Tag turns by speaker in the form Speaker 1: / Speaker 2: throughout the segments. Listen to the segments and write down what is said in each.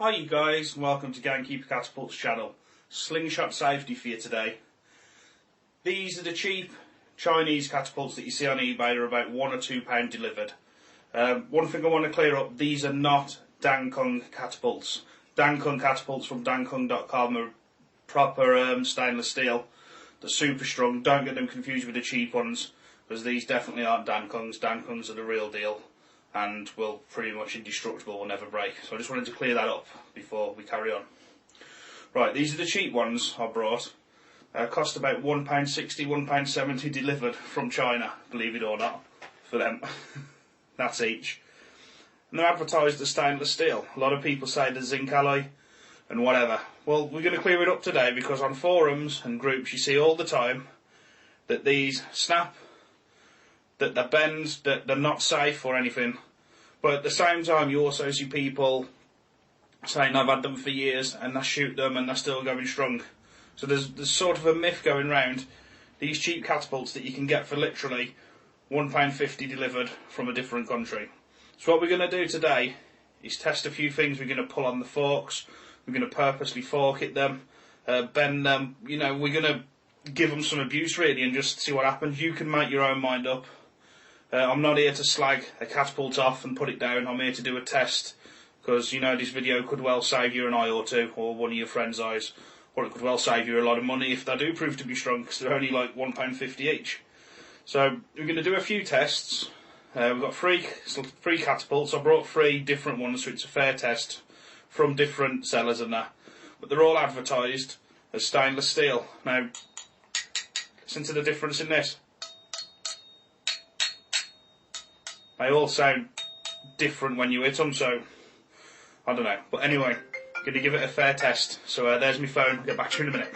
Speaker 1: Hi you guys, welcome to Gamekeeper Catapult's channel. Slingshot safety for you today. These are the cheap Chinese catapults that you see on eBay. They're about £1 or £2 delivered. One thing I want to clear up, these are not Dankong catapults. Dankong catapults from dankong.com are proper stainless steel. They're super strong. Don't get them confused with the cheap ones, because these definitely aren't Dankongs. Dankongs are the real deal and will pretty much indestructible, will never break. So I just wanted to clear that up before we carry on. Right, these are the cheap ones I brought. Cost about £1.60, £1.70 delivered from China, believe it or not, for them. That's each. And they're advertised as stainless steel. A lot of people say the zinc alloy and whatever. Well, we're going to clear it up today, because on forums and groups you see all the time that these snap, that they bend, that they're not safe or anything. But at the same time you also see people saying I've had them for years and I shoot them and they're still going strong. So there's sort of a myth going round. These cheap catapults that you can get for literally £1.50 delivered from a different country. So what we're going to do today is test a few things. We're going to pull on the forks, we're going to purposely fork hit them, bend them, you know, we're going to give them some abuse really and just see what happens. You can make your own mind up. I'm not here to slag a catapult off and put it down. I'm here to do a test, because you know this video could well save you an eye or two, or one of your friends' eyes, or it could well save you a lot of money if they do prove to be strong, because they're only like £1.50 each. So we're going to do a few tests. We've got three catapults. I brought 3 different ones, so it's a fair test from different sellers and that. But they're all advertised as stainless steel. Now, listen to the difference in this. They all sound different when you hit them, so I don't know. But anyway, going to give it a fair test. So there's my phone. I'll get back to you in a minute.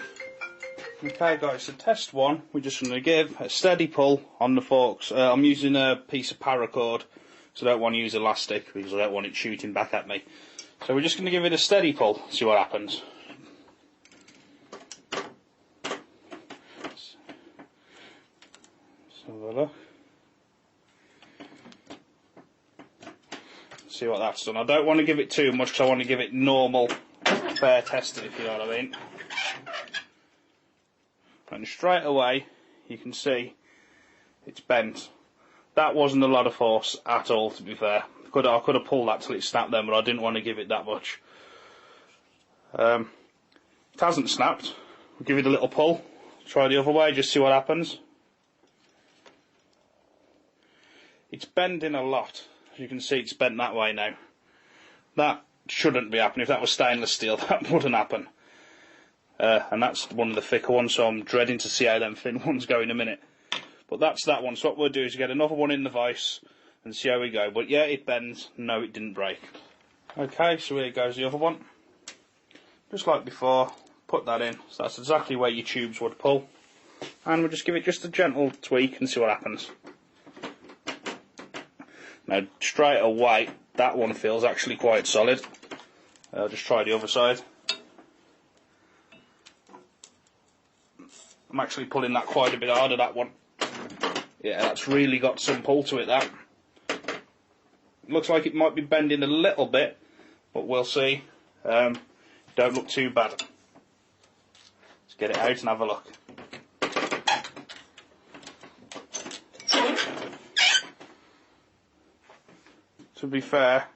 Speaker 1: Okay guys, so test 1, we're just going to give a steady pull on the forks. I'm using a piece of paracord, so I don't want to use elastic because I don't want it shooting back at me. So we're just going to give it a steady pull, see what happens. Let's have a look. See what that's done. I don't want to give it too much, because I want to give it normal, fair testing, if you know what I mean. And straight away you can see it's bent. That wasn't a lot of force at all, to be fair. I could have pulled that till it snapped then, but I didn't want to give it that much. It hasn't snapped. We'll give it a little pull. Try the other way, just see what happens. It's bending a lot. As you can see, it's bent that way now. That shouldn't be happening. If that was stainless steel, that wouldn't happen. And that's one of the thicker ones, so I'm dreading to see how them thin ones go in a minute. But that's that one. So what we'll do is get another one in the vise and see how we go. But yeah, it bends. No, it didn't break. Okay, so here goes the other one. Just like before, put that in. So that's exactly where your tubes would pull. And we'll just give it just a gentle tweak and see what happens. Now, straight away, that one feels actually quite solid. I'll just try the other side. I'm actually pulling that quite a bit harder, that one. Yeah, that's really got some pull to it, that. Looks like it might be bending a little bit, but we'll see. Don't look too bad. Let's get it out and have a look. To be fair,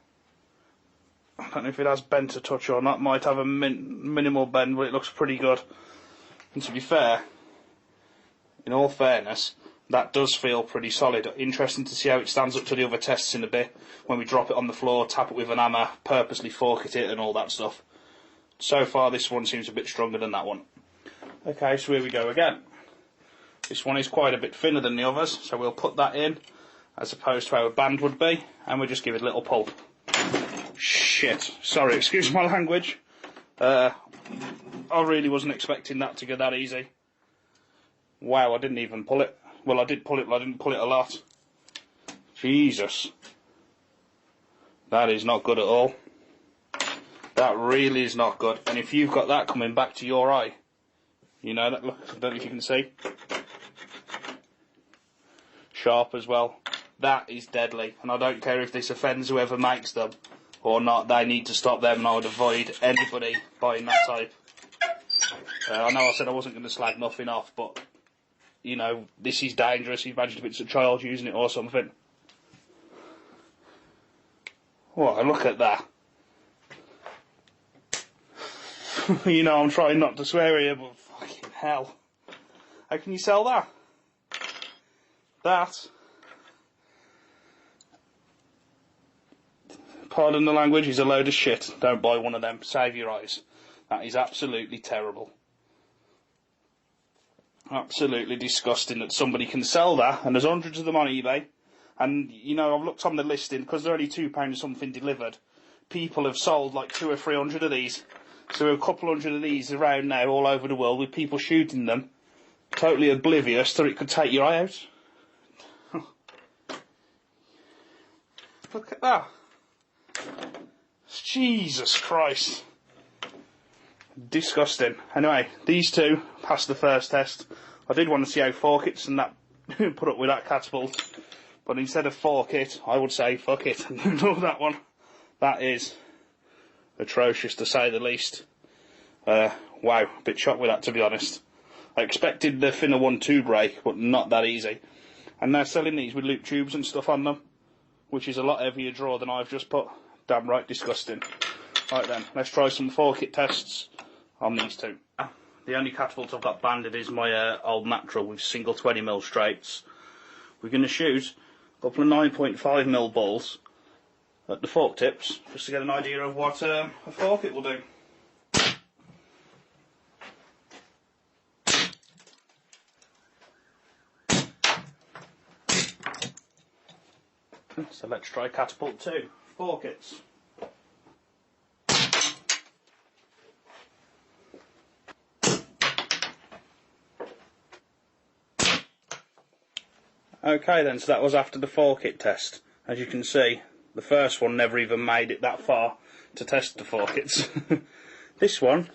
Speaker 1: I don't know if it has bent a touch or not. Might have a minimal bend, but it looks pretty good. And to be fair, in all fairness, that does feel pretty solid. Interesting to see how it stands up to the other tests in a bit. When we drop it on the floor, tap it with an hammer, purposely fork it and all that stuff. So far this one seems a bit stronger than that one. Okay, so here we go again. This one is quite a bit thinner than the others, so we'll put that in as opposed to how a band would be, and we'll just give it a little pull. Shit, sorry, excuse my language. I really wasn't expecting that to go that easy. Wow, I didn't even pull it. Well, I did pull it, but I didn't pull it a lot. Jesus. That is not good at all. That really is not good. And if you've got that coming back to your eye, you know that, look, I don't know if you can see. Sharp as well. That is deadly, and I don't care if this offends whoever makes them, or not, they need to stop them, and I would avoid anybody buying that type. I know I said I wasn't going to slag nothing off, but, you know, this is dangerous. Imagine if it's a child using it or something. What, look at that. You know, I'm trying not to swear here, but fucking hell. How can you sell that? That, pardon the language, is a load of shit. Don't buy one of them. Save your eyes. That is absolutely terrible. Absolutely disgusting that somebody can sell that, and there's hundreds of them on eBay. And, you know, I've looked on the listing, because they're only £2 something delivered. People have sold like 200 or 300 of these. So a couple hundred of these around now all over the world with people shooting them, totally oblivious that it could take your eye out. Look at that. Jesus Christ. Disgusting. Anyway, these two passed the first test. I did want to see how 4-kits and that put up with that catapult. But instead of 4-kit, I would say fuck it and ignore that one. That is atrocious to say the least. Wow, a bit shocked with that, to be honest. I expected the Finner 1-2 break, but not that easy. And they're selling these with loop tubes and stuff on them, which is a lot heavier draw than I've just put. Damn right disgusting. Right then, let's try some 4-kit tests on these two. The only catapult I've got banded is my old natural with single 20mm straights. We're going to shoot a couple of 9.5mm balls at the fork tips, just to get an idea of what a 4-kit will do. So let's try Catapult 2, 4-kits. Okay then, so that was after the 4-kit test. As you can see, the first one never even made it that far to test the 4-kits. This one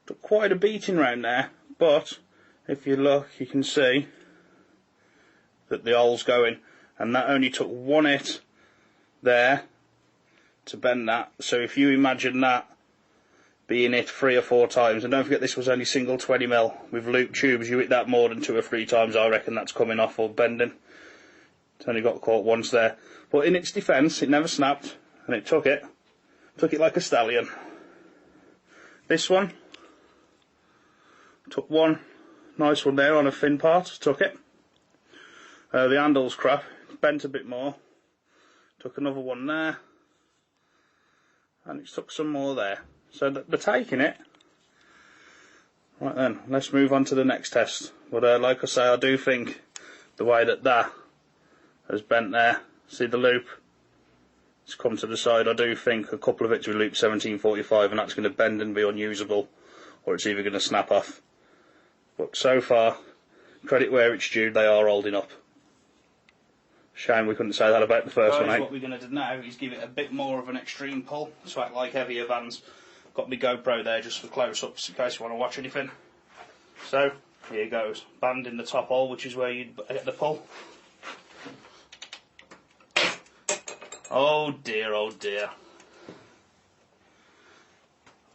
Speaker 1: took quite a beating round there, but if you look, you can see that the hole's going, and that only took one hit there to bend that. So if you imagine that being hit 3 or 4 times, and don't forget this was only single 20mm with loop tubes, you hit that more than 2 or 3 times, I reckon that's coming off or bending. It's only got caught once there, but in its defence it never snapped, and it took it like a stallion. This one took one nice one there on a fin part, took it. The handle's crap, bent a bit more, took another one there, and it took some more there. So they're taking it. Right then, let's move on to the next test. But like I say, I do think the way that has bent there, see the loop, it's come to the side, I do think a couple of it's with loop 1745 and that's going to bend and be unusable, or it's either going to snap off. But so far, credit where it's due, they are holding up. Shame we couldn't say that about the first one, eh? What we're going to do now is give it a bit more of an extreme pull, to act like heavier bands. Got my GoPro there just for close-ups in case you want to watch anything. So, here goes. Band in the top hole, which is where you get the pull. Oh dear, oh dear.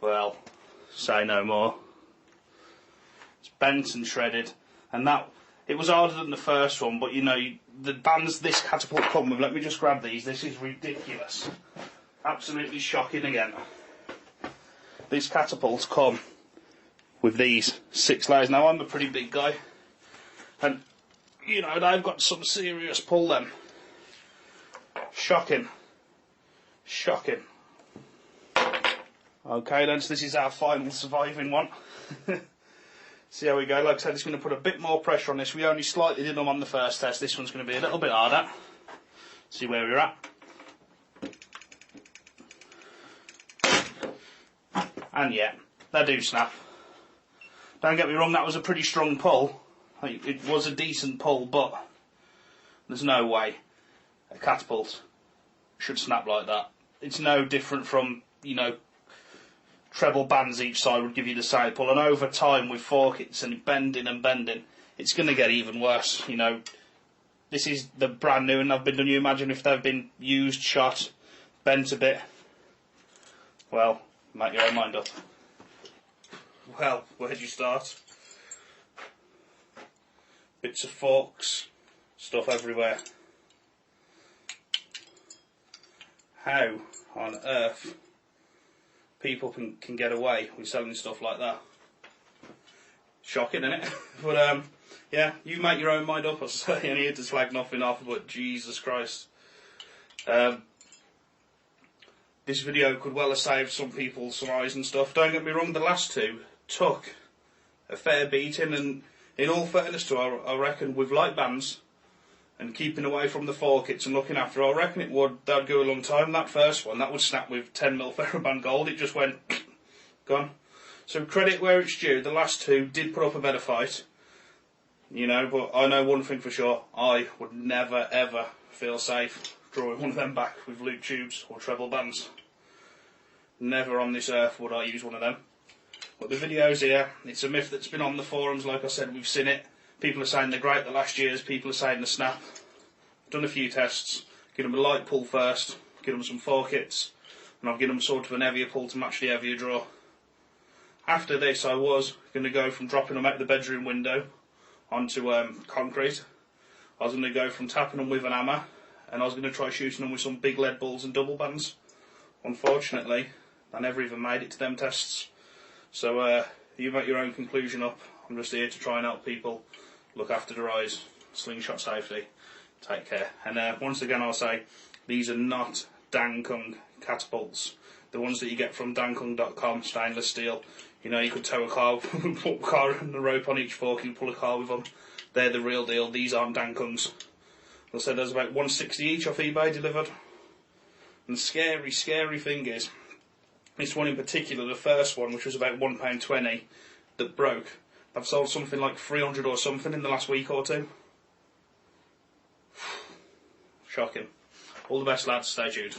Speaker 1: Well, say no more. It's bent and shredded, and that, it was harder than the first one, but you know, the bands this catapult come with, let me just grab these, this is ridiculous. Absolutely shocking again. These catapults come with these 6 layers. Now I'm a pretty big guy, and you know, they've got some serious pull then. Shocking. Shocking. Okay then, so this is our final surviving one. See how we go. Like I said, it's going to put a bit more pressure on this. We only slightly did them on the first test. This one's going to be a little bit harder. See where we're at. And yeah, they do snap. Don't get me wrong, that was a pretty strong pull. It was a decent pull, but there's no way a catapult should snap like that. It's no different from, you know, treble bands each side would give you the same pull, and over time with 4-kits and bending, it's going to get even worse. You know, this is the brand new and they've been done. You imagine if they've been used, shot, bent a bit. Well, make your own mind up. Well, where'd you start? Bits of forks, stuff everywhere. How on earth people can get away with selling stuff like that? Shocking, isn't it? But yeah, you make your own mind up. I say, I'm here to slag nothing off, but Jesus Christ. This video could well have saved some people some eyes and stuff. Don't get me wrong, the last two took a fair beating, and in all fairness to her, I reckon with light bands and keeping away from the forkits and looking after her, I reckon that'd go a long time. That first one, that would snap with 10mm ferroband gold. It just went gone. So credit where it's due, the last two did put up a better fight, you know, but I know one thing for sure, I would never ever feel safe drawing one of them back with loop tubes or treble bands. Never on this earth would I use one of them. But the video's here, it's a myth that's been on the forums, like I said, we've seen it. People are saying they're great the last years, people are saying they snap. Done a few tests, give them a light pull first, give them some forkits, and I've given them sort of an heavier pull to match the heavier draw. After this I was going to go from dropping them out the bedroom window onto concrete. I was going to go from tapping them with an hammer, and I was going to try shooting them with some big lead balls and double bands. Unfortunately, I never even made it to them tests. So you make your own conclusion up. I'm just here to try and help people. Look after their eyes. Slingshot safety. Take care. And once again I'll say, these are not Dankung catapults. The ones that you get from dankung.com, stainless steel. You know, you could tow a car, put a car and a rope on each fork and pull a car with them. They're the real deal. These aren't Dankungs. I said there's about 160 each off eBay delivered. And the scary, scary thing is, this one in particular, the first one, which was about £1.20, that broke, I've sold something like 300 or something in the last week or two. Shocking. All the best, lads. Stay tuned.